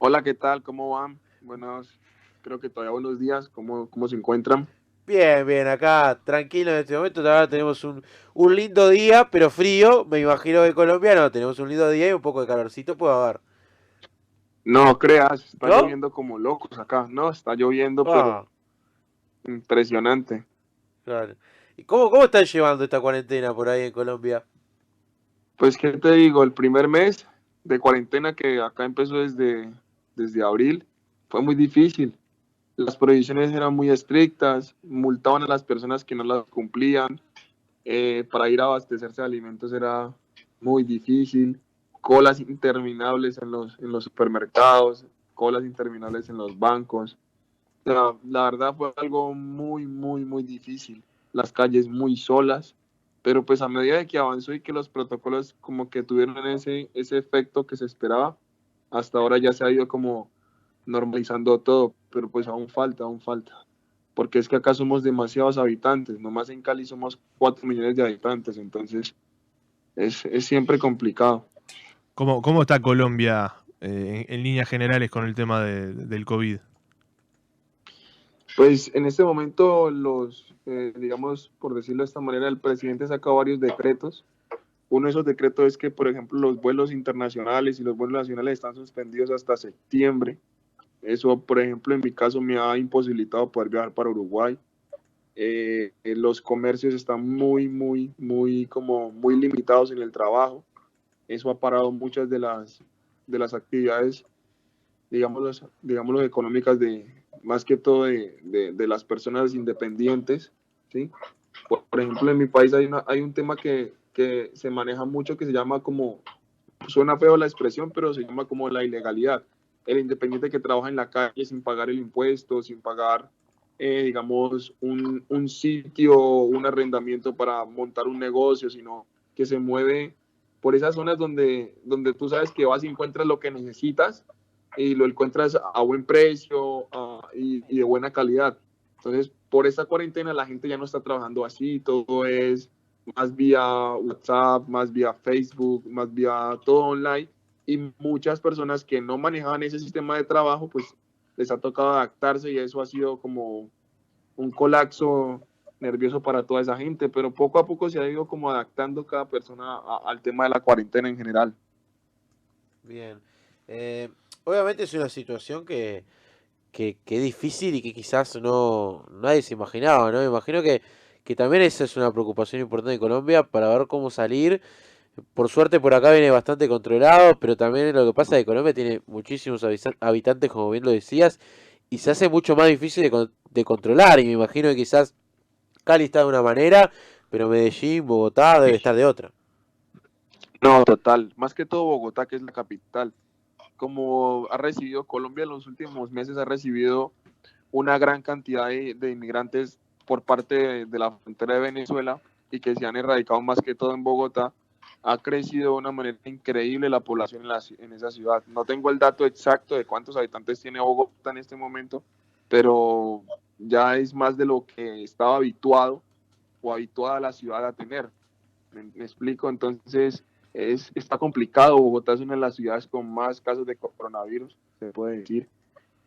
Hola, ¿qué tal? ¿Cómo van? Buenos, creo que todavía buenos días. ¿Cómo se encuentran? Bien, bien, acá tranquilo en este momento. Ahora tenemos un lindo día, pero frío. Me imagino que colombiano tenemos un lindo día y un poco de calorcito puede haber. No creas, está ¿No? lloviendo como locos acá. No, está lloviendo, Ah, pero impresionante. claro. ¿Y cómo están llevando esta cuarentena por ahí en Colombia? Pues, ¿qué te digo? El primer mes de cuarentena que acá empezó desde abril fue muy difícil. Las prohibiciones eran muy estrictas, multaban a las personas que no las cumplían. Para ir a abastecerse de alimentos era muy difícil. Colas interminables en los supermercados, colas interminables en los bancos. O sea, la verdad fue algo muy, muy, muy difícil. Las calles muy solas, pero pues a medida de que avanzó y que los protocolos como que tuvieron ese efecto que se esperaba, hasta ahora ya se ha ido como normalizando todo, pero pues aún falta, aún falta. Porque es que acá somos demasiados habitantes, nomás en Cali somos 4 millones de habitantes, entonces es siempre complicado. ¿Cómo está Colombia en líneas generales con el tema del COVID? Pues en este momento digamos, por decirlo de esta manera, el presidente saca varios decretos. Uno de esos decretos es que, por ejemplo, los vuelos internacionales y los vuelos nacionales están suspendidos hasta septiembre. Eso, por ejemplo, en mi caso me ha imposibilitado poder viajar para Uruguay. Los comercios están muy, muy, muy, como muy limitados en el trabajo. Eso ha parado muchas de las actividades, digámoslo, económicas más que todo de las personas independientes, ¿sí? Por ejemplo, en mi país hay un tema que se maneja mucho que se llama como, suena feo la expresión, pero se llama como la ilegalidad. El independiente que trabaja en la calle sin pagar el impuesto, sin pagar, digamos, un sitio, un arrendamiento para montar un negocio, sino que se mueve por esas zonas donde tú sabes que vas y encuentras lo que necesitas y lo encuentras a buen precio y de buena calidad. Entonces, por esta cuarentena la gente ya no está trabajando así, todo es más vía WhatsApp, más vía Facebook, más vía todo online. Y muchas personas que no manejaban ese sistema de trabajo, pues les ha tocado adaptarse y eso ha sido como un colapso nervioso para toda esa gente, pero poco a poco se ha ido como adaptando cada persona al tema de la cuarentena en general. Bien. Eh, Obviamente es una situación que es difícil y que quizás no nadie se imaginaba, ¿no? Me imagino que también esa es una preocupación importante en Colombia para ver cómo salir. Por suerte por acá viene bastante controlado, pero también lo que pasa es que Colombia tiene muchísimos habitantes, como bien lo decías, y se hace mucho más difícil de controlar. Y me imagino que quizás Cali está de una manera, pero Medellín, Bogotá debe estar de otra. No, total, más que todo Bogotá, que es la capital. Como ha recibido Colombia en los últimos meses, ha recibido una gran cantidad de inmigrantes por parte de la frontera de Venezuela y que se han erradicado más que todo en Bogotá, ha crecido de una manera increíble la población en esa ciudad. No tengo el dato exacto de cuántos habitantes tiene Bogotá en este momento, pero ya es más de lo que estaba habituado o habituada la ciudad a tener. ¿Me explico? Entonces, está complicado. Bogotá es una de las ciudades con más casos de coronavirus, se puede decir.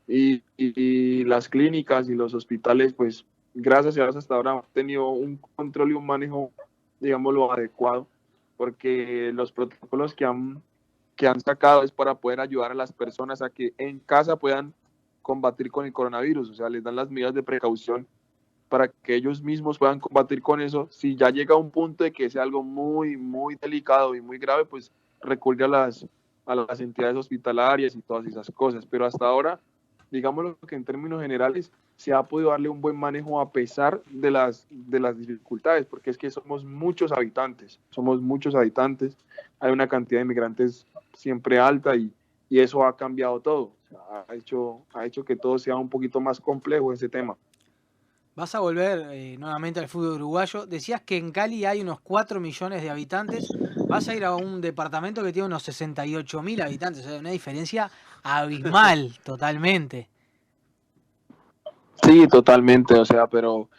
Y las clínicas y los hospitales, pues gracias a Dios hasta ahora han tenido un control y un manejo, digámoslo, adecuado, porque los protocolos que han sacado es para poder ayudar a las personas a que en casa puedan combatir con el coronavirus, o sea, les dan las medidas de precaución para que ellos mismos puedan combatir con eso. Si ya llega a un punto de que sea algo muy, muy delicado y muy grave, pues recurre a las entidades hospitalarias y todas esas cosas. Pero hasta ahora, digámoslo que en términos generales, se ha podido darle un buen manejo a pesar de las dificultades, porque es que somos muchos habitantes, hay una cantidad de inmigrantes siempre alta y eso ha cambiado todo. O sea, ha hecho que todo sea un poquito más complejo ese tema. Vas a volver nuevamente al fútbol uruguayo. Decías que en Cali hay unos 4 millones de habitantes. Vas a ir a un departamento que tiene unos 68.000 habitantes. O sea, una diferencia abismal, totalmente. Sí, totalmente, o sea, pero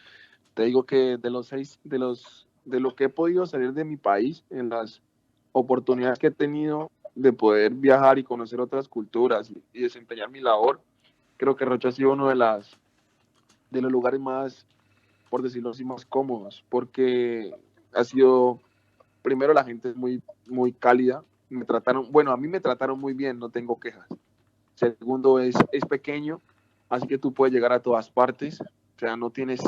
te digo que de lo que he podido salir de mi país, en las oportunidades que he tenido, de poder viajar y conocer otras culturas y desempeñar mi labor, creo que Rocha ha sido uno de los lugares más, por decirlo así, más cómodos, porque ha sido, primero la gente es muy cálida, a mí me trataron muy bien, no tengo quejas. Segundo, es pequeño, así que tú puedes llegar a todas partes, o sea, no tienes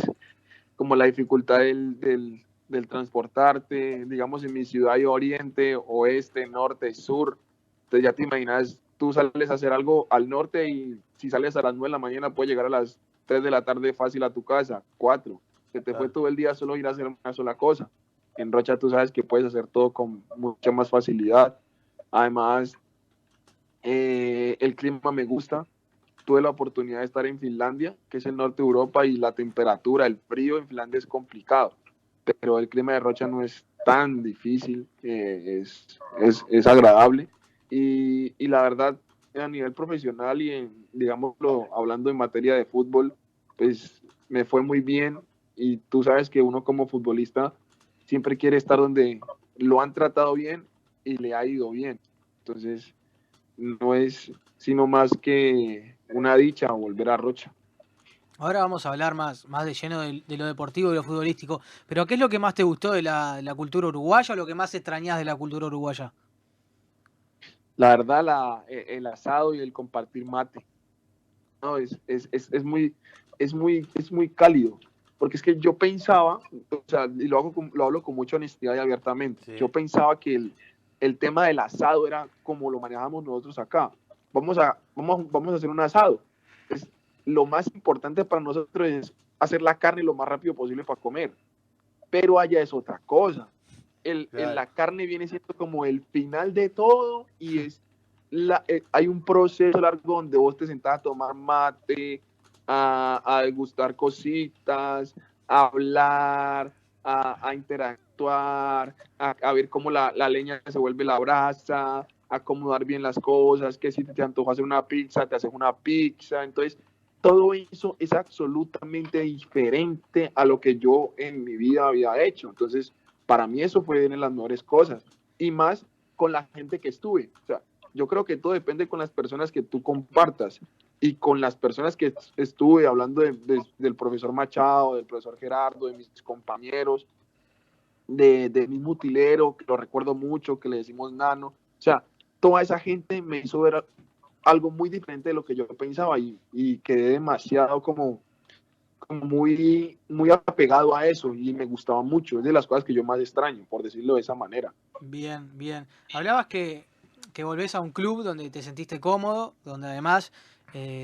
como la dificultad del transportarte, digamos en mi ciudad hay oriente, oeste, norte, sur, entonces ya te imaginas, tú sales a hacer algo al norte y si sales a las 9 de la mañana puedes llegar a las 3 de la tarde fácil a tu casa, 4, se te fue todo el día solo ir a hacer una sola cosa. En Rocha tú sabes que puedes hacer todo con mucha más facilidad, además el clima me gusta, tuve la oportunidad de estar en Finlandia, que es el norte de Europa, y la temperatura, el frío en Finlandia es complicado, pero el clima de Rocha no es tan difícil, es agradable, y la verdad, a nivel profesional y digámoslo, hablando en materia de fútbol, pues me fue muy bien, y tú sabes que uno como futbolista siempre quiere estar donde lo han tratado bien y le ha ido bien, entonces no es sino más que una dicha volver a Rocha. Ahora vamos a hablar más de lleno de lo deportivo y lo futbolístico. Pero ¿qué es lo que más te gustó de la cultura uruguaya o lo que más extrañás de la cultura uruguaya? La verdad, el asado y el compartir mate, no, es muy cálido, porque es que yo pensaba, o sea, y lo hablo con mucha honestidad y abiertamente, Sí. yo pensaba que el tema del asado era como lo manejamos nosotros acá. Vamos a hacer un asado. Es, lo más importante para nosotros es hacer la carne lo más rápido posible para comer. Pero allá es otra cosa. Claro. La carne viene siendo como el final de todo y hay un proceso largo donde vos te sentás a tomar mate, a degustar cositas, a hablar, a interactuar, a ver cómo la leña se vuelve la brasa, a acomodar bien las cosas, que si te antoja hacer una pizza, te haces una pizza. Entonces, todo eso es absolutamente diferente a lo que yo en mi vida había hecho. Entonces, para mí eso fue una de las mejores cosas. Y más con la gente que estuve. O sea, yo creo que todo depende con las personas que tú compartas. Y con las personas que estuve hablando del profesor Machado, del profesor Gerardo, de mis compañeros, de mi mutilero, que lo recuerdo mucho, que le decimos Nano. O sea, toda esa gente me hizo ver algo muy diferente de lo que yo pensaba y quedé demasiado como muy apegado a eso y me gustaba mucho. Es de las cosas que yo más extraño, por decirlo de esa manera. Bien, bien. Hablabas que volvés a un club donde te sentiste cómodo, donde además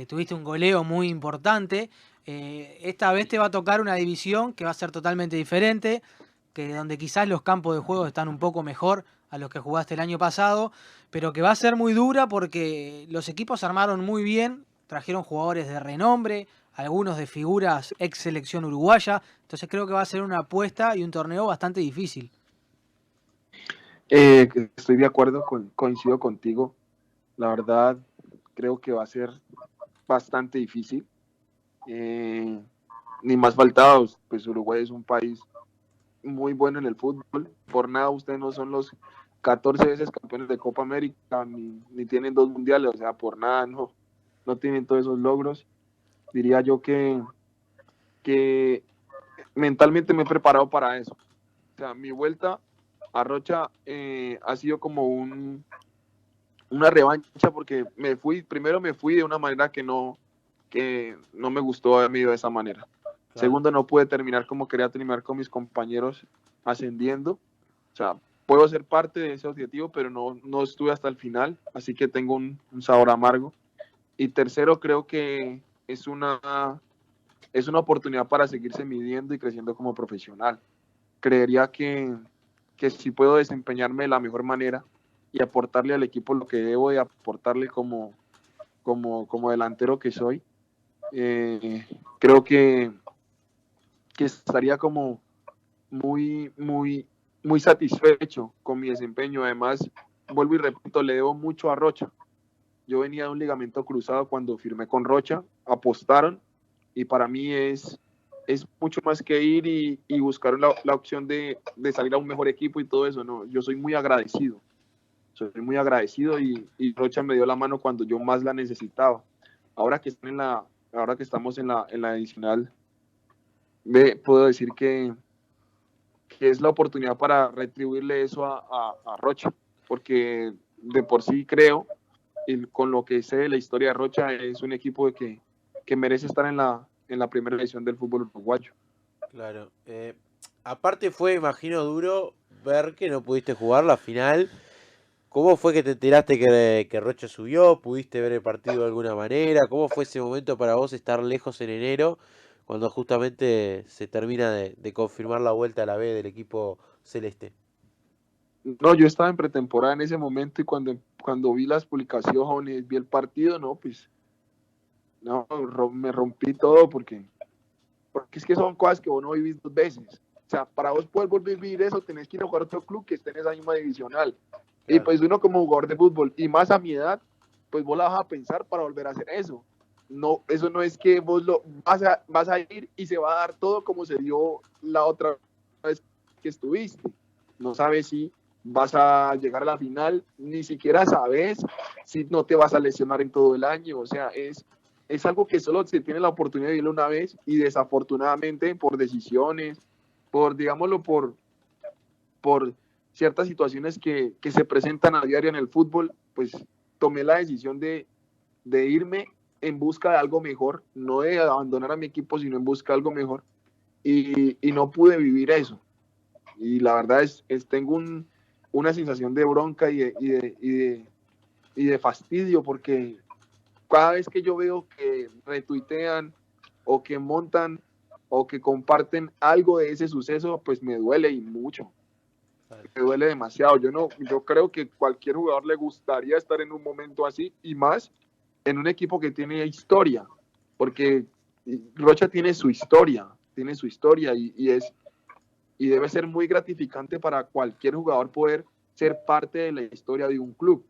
tuviste un goleo muy importante. Esta vez te va a tocar una división que va a ser totalmente diferente, que donde quizás los campos de juego están un poco mejor a los que jugaste el año pasado, pero que va a ser muy dura porque los equipos se armaron muy bien, trajeron jugadores de renombre, algunos de figuras ex selección uruguaya, entonces creo que va a ser una apuesta y un torneo bastante difícil. Estoy de acuerdo, coincido contigo. La verdad, creo que va a ser bastante difícil. Ni más faltaba, pues Uruguay es un país muy bueno en el fútbol. Por nada, ustedes no son los 14 veces campeones de Copa América, ni tienen 2 mundiales, o sea, por nada, no tienen todos esos logros. Diría yo que mentalmente me he preparado para eso. O sea, mi vuelta a Rocha ha sido como una revancha porque primero me fui de una manera que no me gustó a mí de esa manera. Claro. Segundo, no pude terminar como quería terminar con mis compañeros ascendiendo. O sea, puedo ser parte de ese objetivo, pero no estuve hasta el final, así que tengo un sabor amargo. Y tercero, creo que es una oportunidad para seguirse midiendo y creciendo como profesional. Creería que si puedo desempeñarme de la mejor manera y aportarle al equipo lo que debo de aportarle como delantero que soy, creo que estaría como muy satisfecho con mi desempeño. Además, vuelvo y repito, le debo mucho a Rocha. Yo venía de un ligamento cruzado cuando firmé con Rocha, apostaron y para mí es mucho más que ir y buscar la opción de salir a un mejor equipo y todo eso. No, yo soy muy agradecido. soy muy agradecido y Rocha me dio la mano cuando yo más la necesitaba. Ahora que, ahora que estamos en la adicional, puedo decir que es la oportunidad para retribuirle eso a Rocha, porque de por sí creo, y con lo que sé de la historia de Rocha, es un equipo que merece estar en la primera división del fútbol uruguayo. Claro. Aparte fue, imagino, duro ver que no pudiste jugar la final. ¿Cómo fue que te enteraste que Rocha subió? ¿Pudiste ver el partido de alguna manera? ¿Cómo fue ese momento para vos estar lejos en enero, cuando justamente se termina de confirmar la vuelta a la B del equipo celeste? No, yo estaba en pretemporada en ese momento y cuando vi las publicaciones, vi el partido, no, pues, no, me rompí todo porque es que son cosas que vos no vivís dos veces. O sea, para vos poder volver a vivir eso, tenés que ir a jugar a otro club que esté en esa misma divisional. Y Claro. pues uno como jugador de fútbol, y más a mi edad, pues vos la vas a pensar para volver a hacer eso. No, eso no es que vos vas a ir y se va a dar todo como se dio la otra vez que estuviste. No sabes si vas a llegar a la final, ni siquiera sabes si no te vas a lesionar en todo el año. O sea, es algo que solo se tiene la oportunidad de vivirlo una vez y desafortunadamente por decisiones, digámoslo, por ciertas situaciones que se presentan a diario en el fútbol, pues tomé la decisión de irme en busca de algo mejor, no de abandonar a mi equipo, sino en busca de algo mejor, y no pude vivir eso. Y la verdad tengo una sensación de bronca y de fastidio, porque cada vez que yo veo que retuitean o que montan o que comparten algo de ese suceso, pues me duele y mucho. Me duele demasiado. Yo creo que cualquier jugador le gustaría estar en un momento así, y más en un equipo que tiene historia, porque Rocha tiene su historia y debe ser muy gratificante para cualquier jugador poder ser parte de la historia de un club,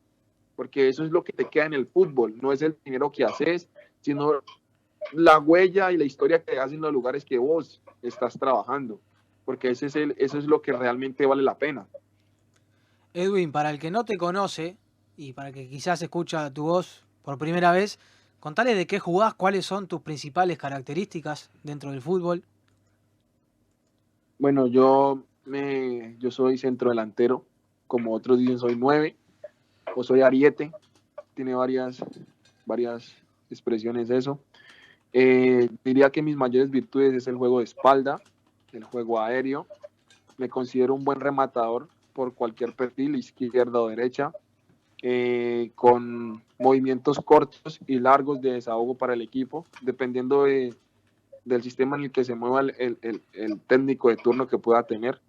porque eso es lo que te queda en el fútbol, no es el dinero que haces, sino la huella y la historia que haces en los lugares que vos estás trabajando, porque eso es lo que realmente vale la pena. Edwin, para el que no te conoce y para el que quizás escucha tu voz por primera vez, contale de qué jugás, cuáles son tus principales características dentro del fútbol. Bueno, yo soy centrodelantero, como otros dicen soy 9, o soy ariete, tiene varias expresiones eso. Diría que mis mayores virtudes es el juego de espalda, el juego aéreo. Me considero un buen rematador por cualquier perfil, izquierda o derecha, con movimientos cortos y largos de desahogo para el equipo, dependiendo del sistema en el que se mueva el técnico de turno que pueda tener.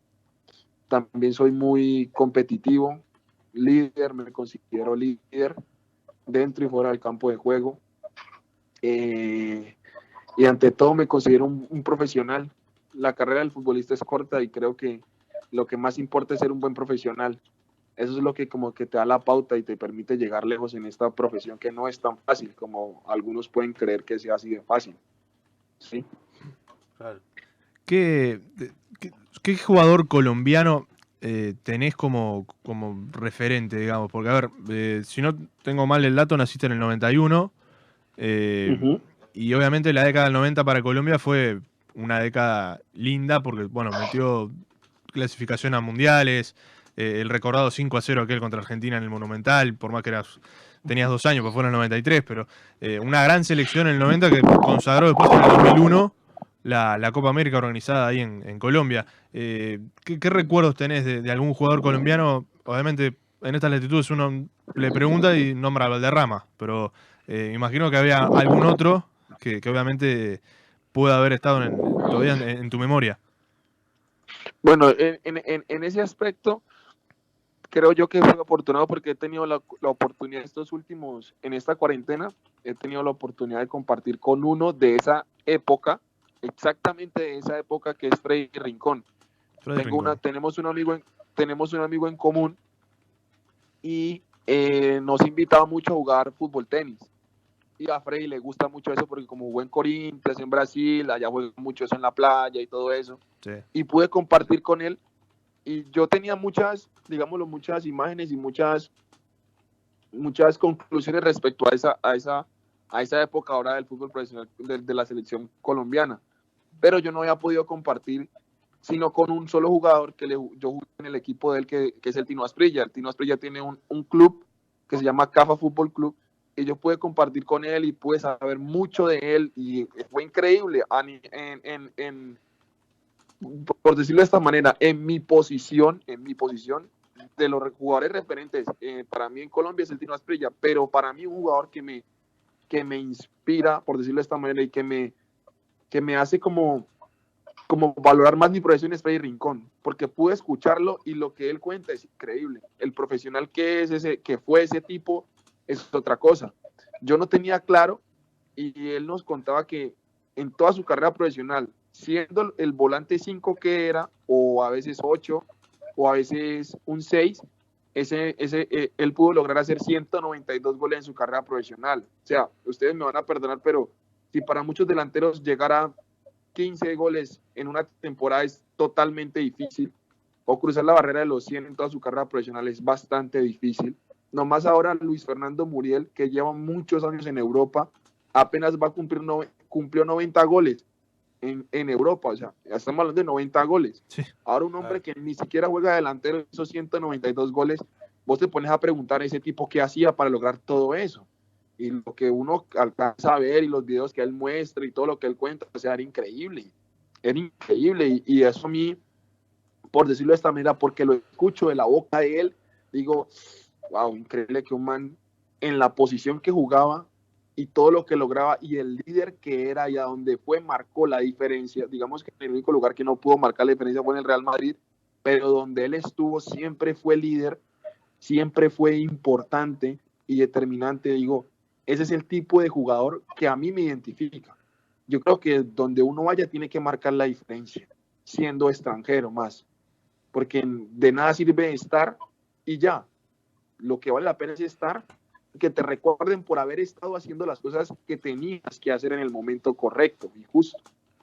También soy muy competitivo, líder, me considero líder dentro y fuera del campo de juego. Y ante todo me considero un profesional. La carrera del futbolista es corta y creo que lo que más importa es ser un buen profesional. Eso es lo que como que te da la pauta y te permite llegar lejos en esta profesión que no es tan fácil como algunos pueden creer que sea así de fácil. ¿Sí? Claro. ¿Qué jugador colombiano tenés como referente, digamos? Porque, a ver, si no tengo mal el dato, naciste en el 91. Y obviamente la década del 90 para Colombia fue una década linda porque, bueno, metió clasificación a mundiales, el recordado 5-0 aquel contra Argentina en el Monumental, por más que tenías 2 años, pues fue en el 93, pero una gran selección en el 90 que consagró después en el 2001 la Copa América organizada ahí en Colombia. ¿Qué recuerdos tenés de algún jugador colombiano? Obviamente en estas latitudes uno le pregunta y nombra a Valderrama, pero imagino que había algún otro que obviamente pueda haber estado todavía en tu memoria. Bueno, en ese aspecto, creo yo que fui afortunado porque he tenido la oportunidad en esta cuarentena, he tenido la oportunidad de compartir con uno de esa época, exactamente de esa época, que es Freddy Rincón. Tenemos un amigo en común y nos invitaba mucho a jugar fútbol tenis. Y a Freddy le gusta mucho eso porque como jugó en Corinthians, en Brasil, allá juega mucho eso en la playa y todo eso. Sí. Y pude compartir con él y yo tenía muchas imágenes y muchas muchas conclusiones respecto a esa época ahora del fútbol profesional de la selección colombiana, pero yo no había podido compartir sino con un solo jugador yo jugué en el equipo de él, que es el Tino Asprilla. El Tino Asprilla tiene un club que se llama Cafa Fútbol Club, y yo pude compartir con él y pude saber mucho de él, y fue increíble. Por decirlo de esta manera, en mi posición, de los jugadores referentes, para mí en Colombia es el Tino Asprilla, pero para mí un jugador que me inspira, por decirlo de esta manera, y que me hace como valorar más mi profesión es Freddy Rincón, porque pude escucharlo y lo que él cuenta es increíble. El profesional que fue ese tipo es otra cosa. Yo no tenía claro, y él nos contaba que en toda su carrera profesional, siendo el volante 5 que era, o a veces 8, o a veces un 6, él pudo lograr hacer 192 goles en su carrera profesional. O sea, ustedes me van a perdonar, pero si para muchos delanteros llegar a 15 goles en una temporada es totalmente difícil, o cruzar la barrera de los 100 en toda su carrera profesional es bastante difícil. Nomás ahora Luis Fernando Muriel, que lleva muchos años en Europa, apenas cumplió 90 goles en Europa, o sea, ya estamos hablando de 90 goles. Sí. Ahora un hombre que ni siquiera juega delantero, esos 192 goles, vos te pones a preguntar a ese tipo qué hacía para lograr todo eso. Y lo que uno alcanza a ver y los videos que él muestra y todo lo que él cuenta, o sea, era increíble. Era increíble, y eso a mí, por decirlo de esta manera, porque lo escucho de la boca de él, digo, wow, increíble que un man en la posición que jugaba y todo lo que lograba y el líder que era y a donde fue marcó la diferencia. Digamos que el único lugar que no pudo marcar la diferencia fue en el Real Madrid, pero donde él estuvo siempre fue líder, siempre fue importante y determinante. Digo, ese es el tipo de jugador que a mí me identifica. Yo creo que donde uno vaya tiene que marcar la diferencia, siendo extranjero más, porque de nada sirve estar y ya. Lo que vale la pena es estar, que te recuerden por haber estado haciendo las cosas que tenías que hacer en el momento correcto y justo.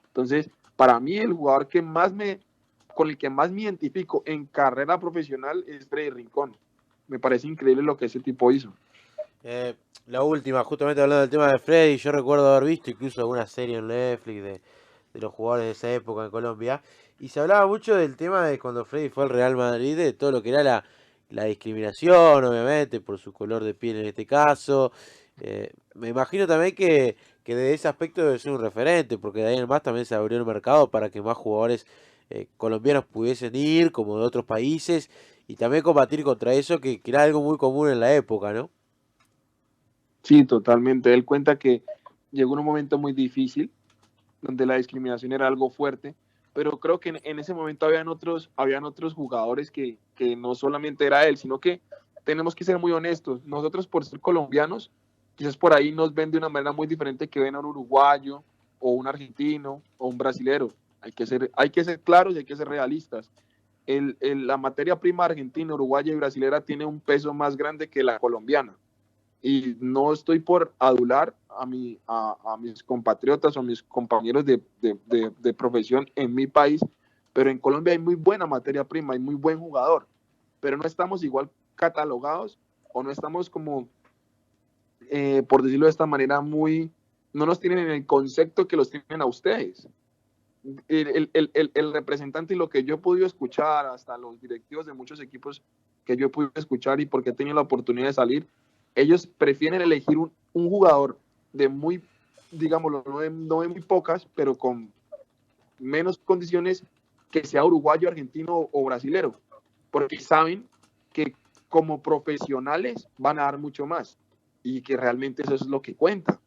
Entonces, para mí el jugador con el que más me identifico en carrera profesional es Freddy Rincón. Me parece increíble lo que ese tipo hizo. La última, justamente hablando del tema de Freddy, yo recuerdo haber visto incluso alguna serie en Netflix de los jugadores de esa época en Colombia, y se hablaba mucho del tema de cuando Freddy fue al Real Madrid, de todo lo que era la discriminación, obviamente, por su color de piel en este caso. Me imagino también que de ese aspecto debe ser un referente, porque de ahí en más también se abrió el mercado para que más jugadores colombianos pudiesen ir, como de otros países, y también combatir contra eso, que era algo muy común en la época, ¿no? Sí, totalmente. Él cuenta que llegó un momento muy difícil, donde la discriminación era algo fuerte, pero creo que en ese momento habían otros jugadores que no solamente era él, sino que tenemos que ser muy honestos. Nosotros, por ser colombianos, quizás por ahí nos ven de una manera muy diferente que ven a un uruguayo o un argentino o un brasilero. Hay que ser claros y hay que ser realistas. La materia prima argentina, uruguaya y brasilera tiene un peso más grande que la colombiana. Y no estoy por adular a mis compatriotas o a mis compañeros de profesión en mi país, pero en Colombia hay muy buena materia prima, hay muy buen jugador, pero no estamos igual catalogados, o no estamos como, por decirlo de esta manera, no nos tienen en el concepto que los tienen a ustedes. El representante, y lo que yo he podido escuchar, hasta los directivos de muchos equipos que yo he podido escuchar, y porque he tenido la oportunidad de salir, ellos prefieren elegir un jugador de muy, digámoslo, no de muy pocas, pero con menos condiciones, que sea uruguayo, argentino o brasilero, porque saben que como profesionales van a dar mucho más, y que realmente eso es lo que cuenta.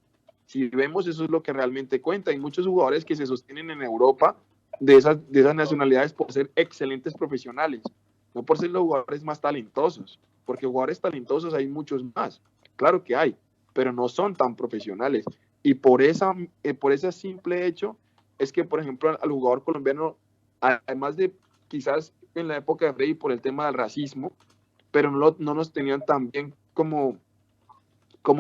Si vemos, eso es lo que realmente cuenta. Hay muchos jugadores que se sostienen en Europa de esas nacionalidades por ser excelentes profesionales, no por ser los jugadores más talentosos, porque jugadores talentosos hay muchos más, claro que hay, pero no son tan profesionales. Y por ese simple hecho es que, por ejemplo, al jugador colombiano, además de quizás en la época de Freddy por el tema del racismo, pero no nos tenían tan bien como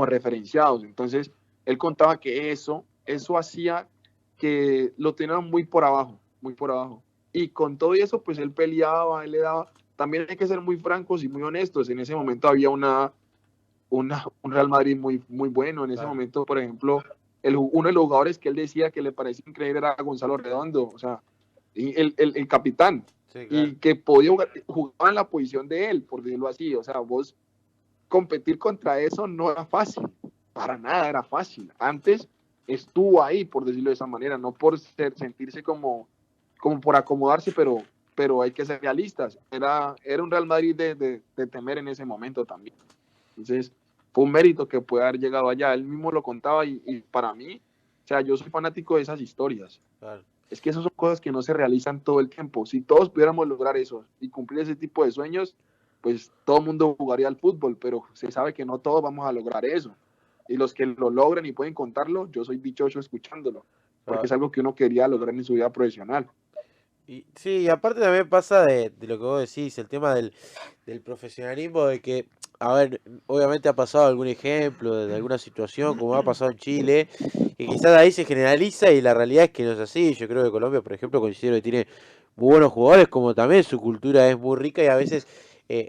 referenciados. Entonces, él contaba que eso hacía que lo tenían muy por abajo, muy por abajo. Y con todo eso, pues él peleaba, él le daba. También hay que ser muy francos y muy honestos. En ese momento había un Real Madrid muy, muy bueno. En ese momento, por ejemplo, uno de los jugadores que él decía que le parecía increíble era Gonzalo Redondo, o sea, el capitán, Sí, claro. y que podía jugar en la posición de él, por decirlo así. O sea, vos competir contra eso no era fácil, para nada era fácil. Antes estuvo ahí, por decirlo de esa manera, no por sentirse como por acomodarse, pero hay que ser realistas. Era un Real Madrid de temer en ese momento también. Entonces, fue un mérito que puede haber llegado allá. Él mismo lo contaba y para mí, o sea, yo soy fanático de esas historias. Claro. Es que esas son cosas que no se realizan todo el tiempo. Si todos pudiéramos lograr eso y cumplir ese tipo de sueños, pues todo el mundo jugaría al fútbol, pero se sabe que no todos vamos a lograr eso. Y los que lo logran y pueden contarlo, yo soy dichoso escuchándolo, porque es algo que uno quería lograr en su vida profesional. Sí, y aparte también pasa de lo que vos decís, el tema del profesionalismo, de que, a ver, obviamente ha pasado algún ejemplo de alguna situación, como ha pasado en Chile, y quizás ahí se generaliza y la realidad es que no es así. Yo creo que Colombia, por ejemplo, considero que tiene muy buenos jugadores, como también su cultura es muy rica y a veces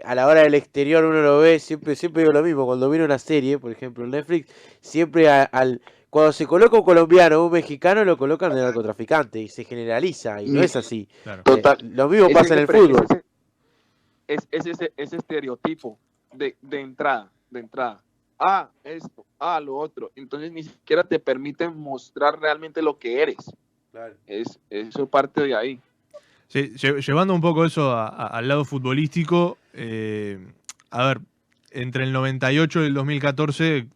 a la hora del exterior uno lo ve, siempre digo lo mismo, cuando miro una serie, por ejemplo en Netflix, siempre cuando se coloca un colombiano o un mexicano lo colocan de narcotraficante y se generaliza y no es así. Claro. Lo mismo pasa en el fútbol. Ese estereotipo de entrada. Esto, lo otro. Entonces ni siquiera te permiten mostrar realmente lo que eres. Claro. Eso parte de ahí. Sí, llevando un poco eso al lado futbolístico, a ver, entre el 98 y el 2014,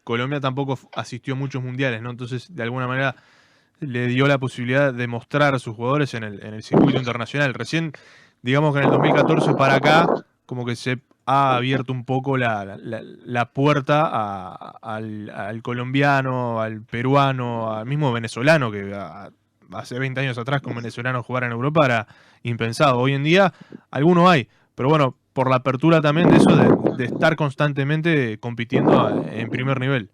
Colombia tampoco asistió a muchos mundiales, ¿no? Entonces, de alguna manera, le dio la posibilidad de mostrar a sus jugadores en el circuito internacional. Recién, digamos que en el 2014 para acá, como que se ha abierto un poco la puerta al colombiano, al peruano, al mismo venezolano, que hace 20 años atrás con venezolanos jugar en Europa era impensado. Hoy en día algunos hay, pero bueno, por la apertura también de eso de estar constantemente compitiendo en primer nivel.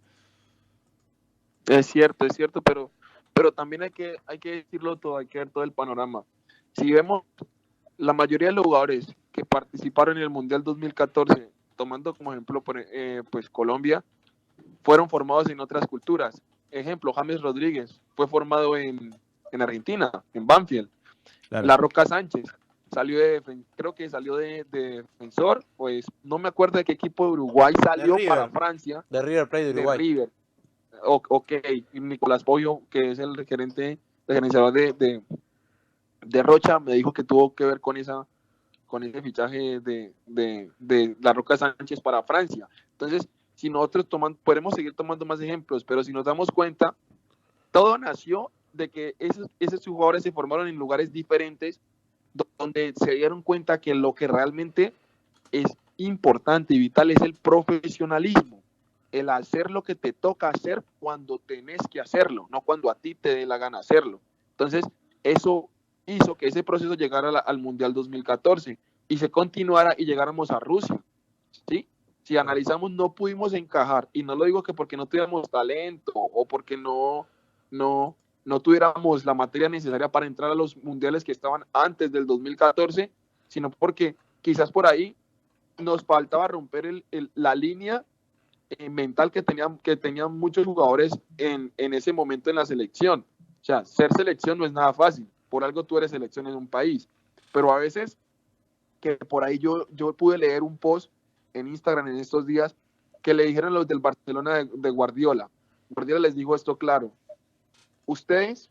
Es cierto, pero también hay que decirlo todo, hay que ver todo el panorama. Si vemos la mayoría de los jugadores que participaron en el Mundial 2014, tomando como ejemplo pues Colombia, fueron formados en otras culturas. Ejemplo, James Rodríguez fue formado en Argentina, en Banfield. Claro. La Roca Sánchez creo que salió de defensor, pues no me acuerdo de qué equipo de Uruguay salió para Francia. De River Plate de Uruguay. De River. Ok, Nicolás Pollo, que es el gerenciador de Rocha, me dijo que tuvo que ver con ese fichaje de la Roca Sánchez para Francia. Entonces, si nosotros podemos seguir tomando más ejemplos, pero si nos damos cuenta, todo nació de que esos jugadores se formaron en lugares diferentes, donde se dieron cuenta que lo que realmente es importante y vital es el profesionalismo, el hacer lo que te toca hacer cuando tenés que hacerlo, no cuando a ti te dé la gana hacerlo. Entonces, eso hizo que ese proceso llegara al Mundial 2014 y se continuara y llegáramos a Rusia, ¿sí? Si analizamos, no pudimos encajar, y no lo digo que porque no tuviéramos talento o porque no tuviéramos la materia necesaria para entrar a los mundiales que estaban antes del 2014, sino porque quizás por ahí nos faltaba romper la línea mental que tenían muchos jugadores en ese momento en la selección. O sea, ser selección no es nada fácil, por algo tú eres selección en un país, pero a veces, que por ahí yo pude leer un post en Instagram en estos días, que le dijeron los del Barcelona de Guardiola. Guardiola les dijo esto claro: ustedes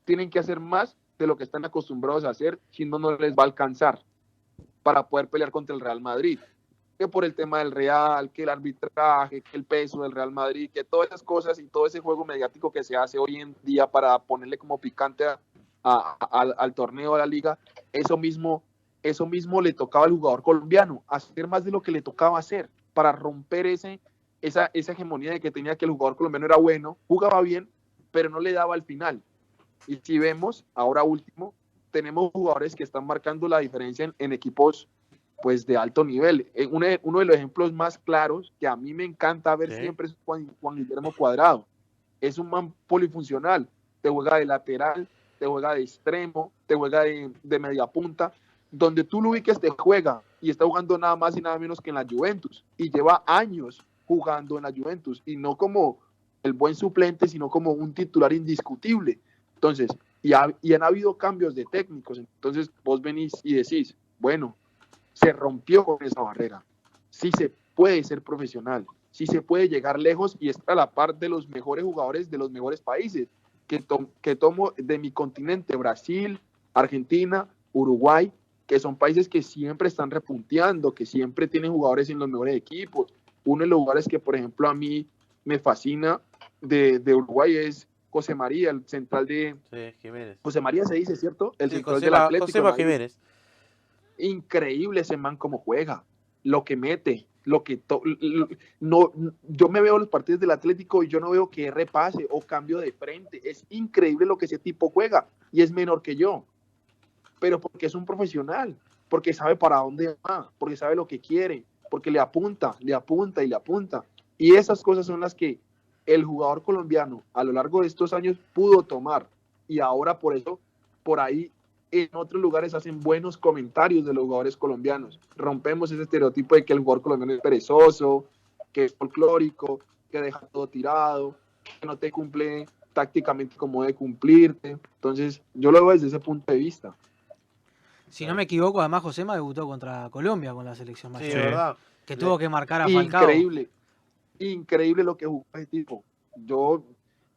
tienen que hacer más de lo que están acostumbrados a hacer, si no les va a alcanzar para poder pelear contra el Real Madrid. Que por el tema del Real, que el arbitraje, que el peso del Real Madrid, que todas esas cosas y todo ese juego mediático que se hace hoy en día para ponerle como picante al torneo, a la liga, eso mismo le tocaba al jugador colombiano, hacer más de lo que le tocaba hacer para romper esa hegemonía de que tenía que el jugador colombiano era bueno, jugaba bien, pero no le daba al final. Y si vemos, ahora último, tenemos jugadores que están marcando la diferencia en equipos pues de alto nivel. Uno de los ejemplos más claros que a mí me encanta ver siempre es Juan Guillermo Cuadrado. Es un man polifuncional, te juega de lateral, te juega de extremo, te juega de media punta, donde tú lo ubiques te juega, y está jugando nada más y nada menos que en la Juventus, y lleva años jugando en la Juventus, y no como el buen suplente, sino como un titular indiscutible. Entonces, y han habido cambios de técnicos, entonces vos venís y decís, bueno, se rompió con esa barrera, sí se puede ser profesional, sí se puede llegar lejos y estar a la par de los mejores jugadores de los mejores países, que tomo de mi continente, Brasil, Argentina, Uruguay, que son países que siempre están repunteando, que siempre tienen jugadores en los mejores equipos. Uno de los lugares que, por ejemplo, a mí me fascina de Uruguay es José María, el central de... Sí, Jiménez. José María se dice, ¿cierto? El Sí, central del Atlético. Josema Jiménez. Increíble ese man como juega, lo que mete, no, yo me veo los partidos del Atlético y yo no veo que repase o cambio de frente. Es increíble lo que ese tipo juega y es menor que yo, pero porque es un profesional, porque sabe para dónde va, porque sabe lo que quiere, porque le apunta y le apunta. Y esas cosas son las que el jugador colombiano a lo largo de estos años pudo tomar, y ahora por eso, por ahí en otros lugares hacen buenos comentarios de los jugadores colombianos. Rompemos ese estereotipo de que el jugador colombiano es perezoso, que es folclórico, que deja todo tirado, que no te cumple tácticamente como debe cumplirte. Entonces, yo lo veo desde ese punto de vista. Si no me equivoco, además Josema debutó contra Colombia con la selección mayor. Sí, ¿verdad? Que tuvo que marcar a Falcao. Increíble lo que jugó ese tipo. Yo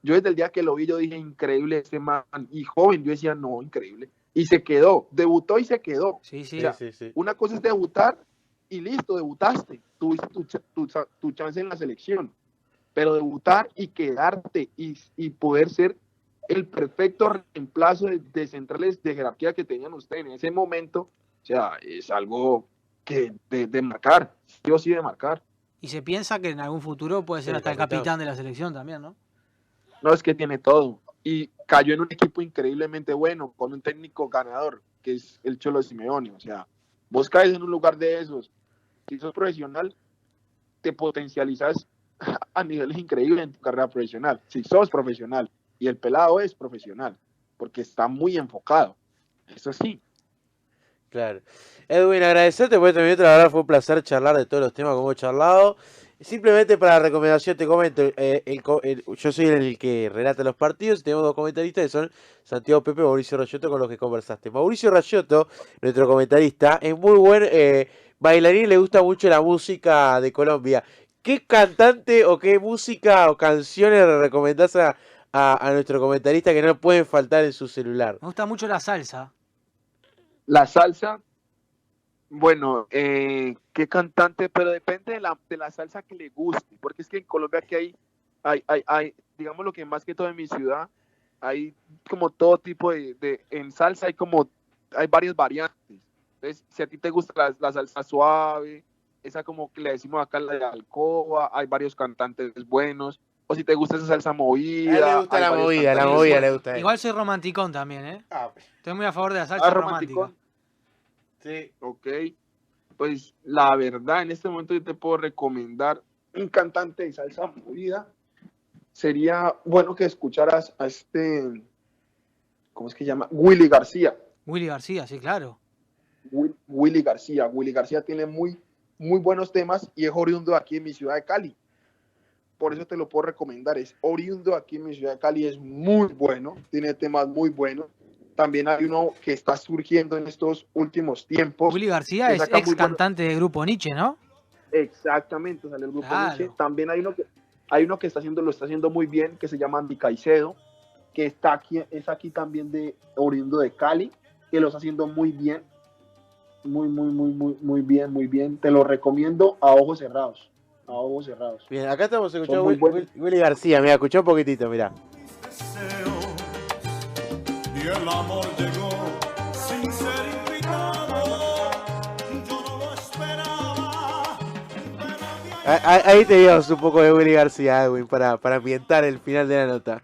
desde el día que lo vi, yo dije, increíble este man. Y joven, yo decía, no, increíble. Y se quedó, debutó y se quedó. Sí, sí. O sea, sí. una cosa es debutar y listo, debutaste. Tuviste tu chance en la selección. Pero debutar y quedarte y poder ser el perfecto reemplazo de centrales de jerarquía que tenían ustedes en ese momento, o sea, es algo que de marcar, sí o sí de marcar. Y se piensa que en algún futuro puede ser hasta el capitán de la selección también, ¿no? No, es que tiene todo. Y cayó en un equipo increíblemente bueno, con un técnico ganador, que es el Cholo Simeone. O sea, vos caes en un lugar de esos, si sos profesional, te potencializas a niveles increíbles en tu carrera profesional. Si sos profesional, y el pelado es profesional, porque está muy enfocado. Eso sí. Claro. Edwin, agradecerte por este minuto, la verdad fue un placer charlar de todos los temas que hemos charlado. Simplemente para la recomendación te comento, yo soy el que relata los partidos y tenemos dos comentaristas que son Santiago Pepe y Mauricio Rayotto con los que conversaste. Mauricio Rayotto, nuestro comentarista, es muy buen bailarín, le gusta mucho la música de Colombia. ¿Qué cantante o qué música o canciones le recomendás a nuestro comentarista que no pueden faltar en su celular? Me gusta mucho la salsa. La salsa, bueno, qué cantante, pero depende de la salsa que le guste, porque es que en Colombia aquí hay, digamos lo que más que todo en mi ciudad, hay como todo tipo en salsa hay varias variantes. Entonces, si a ti te gusta la salsa suave, esa como que le decimos acá la de alcoba, hay varios cantantes buenos, o si te gusta esa salsa movida. A él le gusta la movida le gusta. Igual soy romanticón también, ¿eh? Estoy muy a favor de la salsa romántica. Sí. Ok. Pues la verdad, en este momento yo te puedo recomendar un cantante de salsa movida. Sería bueno que escucharas a ¿cómo es que se llama? Willy García. Willy García, sí, claro. Willy García tiene muy, muy buenos temas y es oriundo aquí en mi ciudad de Cali. Por eso te lo puedo recomendar. Es oriundo aquí en mi ciudad de Cali, es muy bueno, tiene temas muy buenos. También hay uno que está surgiendo en estos últimos tiempos. Willy García es ex cantante del grupo Nietzsche, ¿no? Exactamente, sale el grupo Nietzsche. También hay uno que lo está haciendo muy bien, que se llama Andy Caicedo, que es aquí también oriundo de Cali, que lo está haciendo muy bien. Muy bien. Te lo recomiendo a ojos cerrados. Bien, acá estamos escuchando Willy García, mira, escuchá un poquitito, mira. Y el amor llegó sin ser invitado, yo no lo esperaba. Ahí te dimos un poco de Willy García, Edwin, para ambientar el final de la nota.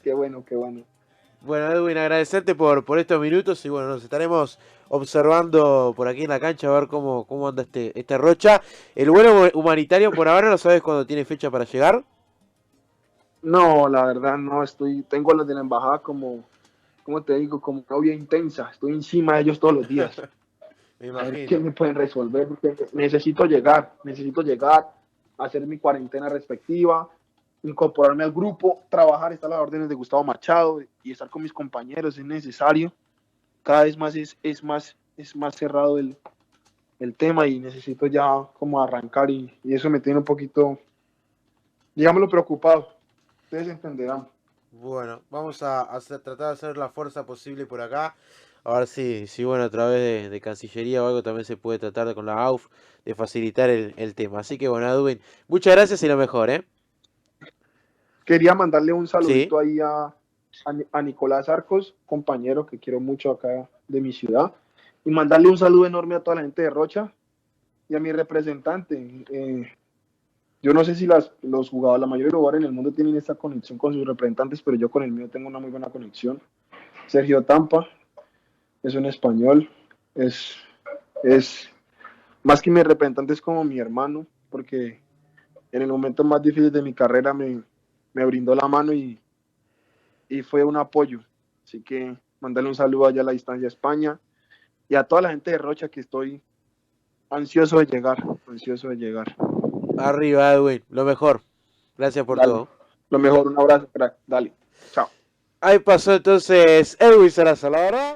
Qué bueno. Bueno, Edwin, agradecerte por estos minutos y bueno, nos estaremos observando por aquí en la cancha a ver cómo anda esta Rocha. El vuelo humanitario por ahora no sabes cuándo tiene fecha para llegar. No, la verdad no, tengo a los de la embajada como te digo, como novia intensa, estoy encima de ellos todos los días. Me a ver qué imagino. me pueden resolver, porque necesito llegar, hacer mi cuarentena respectiva, incorporarme al grupo, trabajar, estar a las órdenes de Gustavo Machado y estar con mis compañeros, es necesario. Cada vez más es más cerrado el tema y necesito ya como arrancar y eso me tiene un poquito, digámoslo, preocupado. Ustedes entenderán. Bueno, vamos a tratar de hacer la fuerza posible por acá. A ver si bueno, a través de Cancillería o algo también se puede tratar con la AUF de facilitar el tema. Así que bueno, Edwin, muchas gracias y lo mejor, ¿eh? Quería mandarle un Sí, saludito ahí a Nicolás Arcos, compañero que quiero mucho acá de mi ciudad, y mandarle un saludo enorme a toda la gente de Rocha y a mi representante. Yo no sé si los jugadores, la mayoría de los jugadores en el mundo tienen esta conexión con sus representantes, pero yo con el mío tengo una muy buena conexión. Sergio Tampa es un español, es, es más que mi representante, es como mi hermano, porque en el momento más difícil de mi carrera me brindó la mano y fue un apoyo. Así que mandarle un saludo allá a la distancia a España y a toda la gente de Rocha que estoy ansioso de llegar, ansioso de llegar. arriba, Edwin, lo mejor. Gracias por Dale, todo. lo mejor, un abrazo, crack, dale, chao. Ahí pasó entonces Edwin Saraza, la verdad.